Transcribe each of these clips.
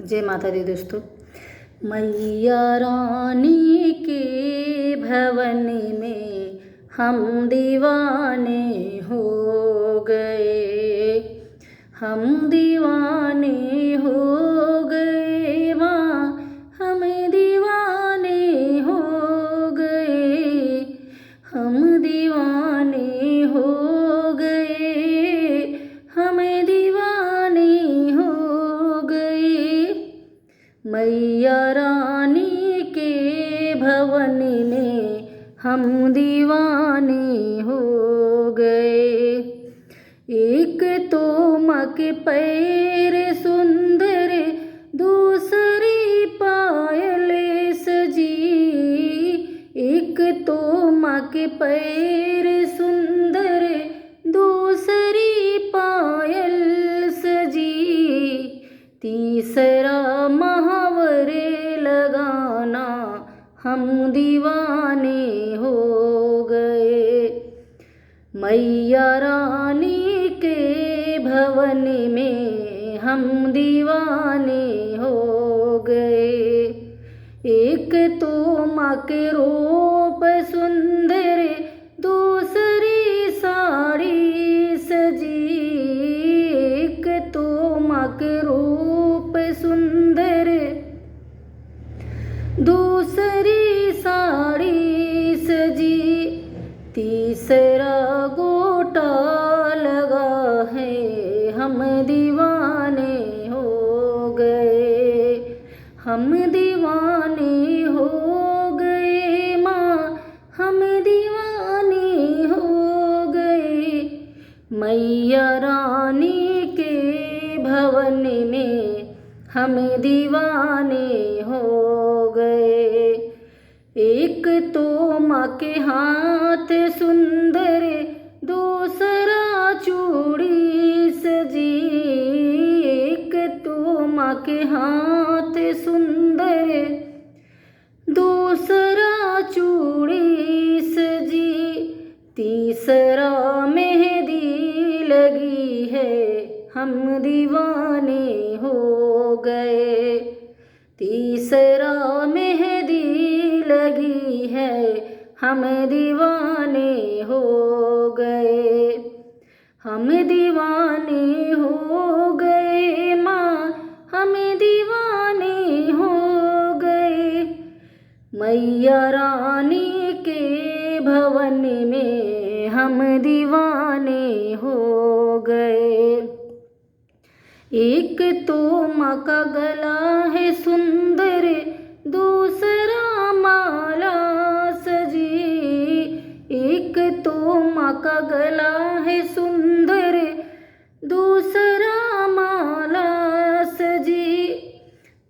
जय माता दी दोस्तों। मैया रानी के भवन में हम दीवाने हो गए, हम दीवाने हो गए माँ, हम दीवाने हो गए, हम दीवाने हो गए, हम दीवाने हो गए। मैया रानी के भवन में हम दीवाने हो गए। एक तो माँ के पैर सुंदर, दूसरी पायल सजी। एक तो माँ के पैर सुंदर, दूसरी पायल सजी। तीसरा महावर लगाना हम दीवाने हो गए। मैया रानी के भवन में हम दीवाने हो गए। एक तो माँ के रूप सुंदर, दूसरी साड़ी सजी। एक तो माँ के रूप सुंदर, दूसरी साड़ी सजी। तीसरा गोटा लगा है हम दीवाने हो गए, हम दीवाने हो गए माँ, हम दीवाने हो गए। मैया रानी के भवन में हम दीवाने हो गए। एक तो माँ के हाथ सुंदर, दूसरा चूड़ी सजी। एक तो माँ के हाथ सुंदर, दूसरा चूड़ी सजी। तीसरा मेहंदी लगी है, हम दीवाने हो गए। तीसरा मेहंदी लगी है, हम दीवाने हो गए। हम दीवाने हो गए माँ, हम दीवाने हो गए। मैया रानी के भवन में हम दीवाने हो गए। एक तो माँ का गला है सुंदर, दूसरा माला सजी। एक तो माँ का गला है सुंदर, दूसरा माला सजी।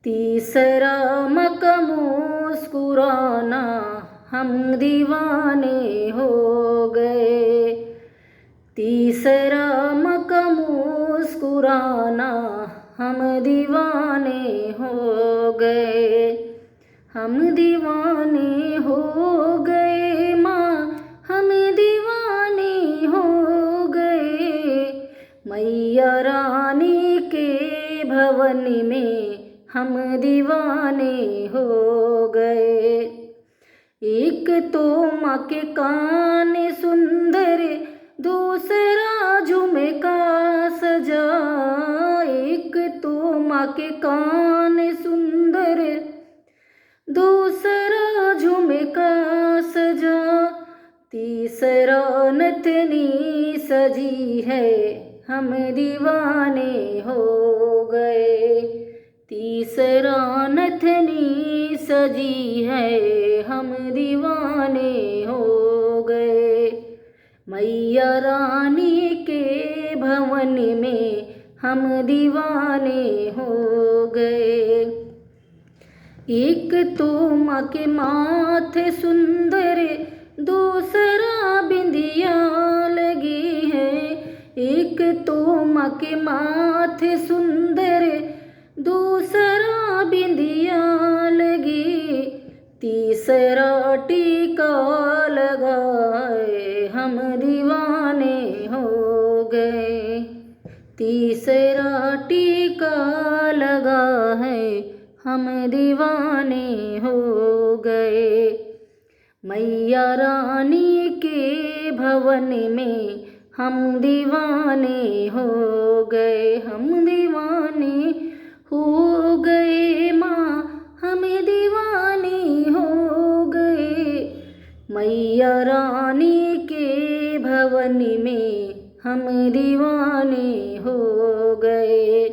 तीसरा माँ का मुस्कुराना हम दीवाने हो गए। तीसरा माँ का मुस्कुराना हम दीवाने हो गए, हम दीवाने हो गए माँ, हम दीवाने हो गए। मैया रानी के भवन में हम दीवाने हो गए। एक तो माँ के कान सुंदर, दूसरा झुमका सजा। एक तो माँ के कान सुंदर, दूसरा झुमका सजा। तीसरा नथनी सजी है, हम दीवाने हो गए। तीसरा नथनी सजी है, हम दीवाने हो गए। मैया रानी के भवन में हम दीवाने हो गए। एक तो माँ के माथे सुंदर, दूसरा बिंदिया लगी है। एक तो माँ के माथे सुंदर, दूसरा बिंदिया लगी। तीसरा टीका लगाए, हम दीवाने हो गए। तीसरा टीका लगा है, हम दीवाने हो गए। मैया रानी के भवन में हम दीवाने हो गए, हम दीवाने हो गए माँ, हम दीवाने हो गए। मैया रानी के भवन में हम दीवाने हो गए।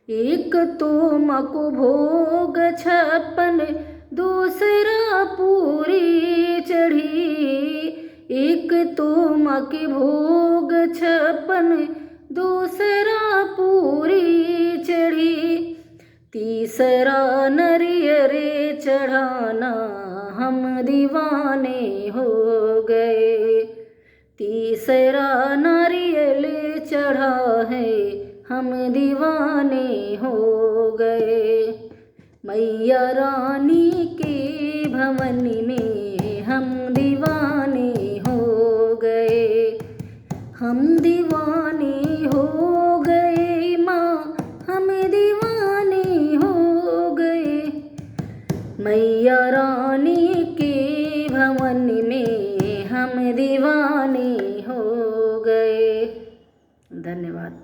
एक तुमको भोग 56, दूसरा पूरी चढ़ी। एक तुमके भोग 56, दूसरा पूरी चढ़ी। तीसरा नरियर चढ़ाना हम दीवाने हो गए। तीसरा नारियल चढ़ा है हम दीवाने हो गए। मैया रानी के भवन में हम दीवाने हो गए, हम दीवाने हो गए माँ, हम दीवाने हो गए। मैया रानी के भवन में हम दीवाने हो गए। धन्यवाद।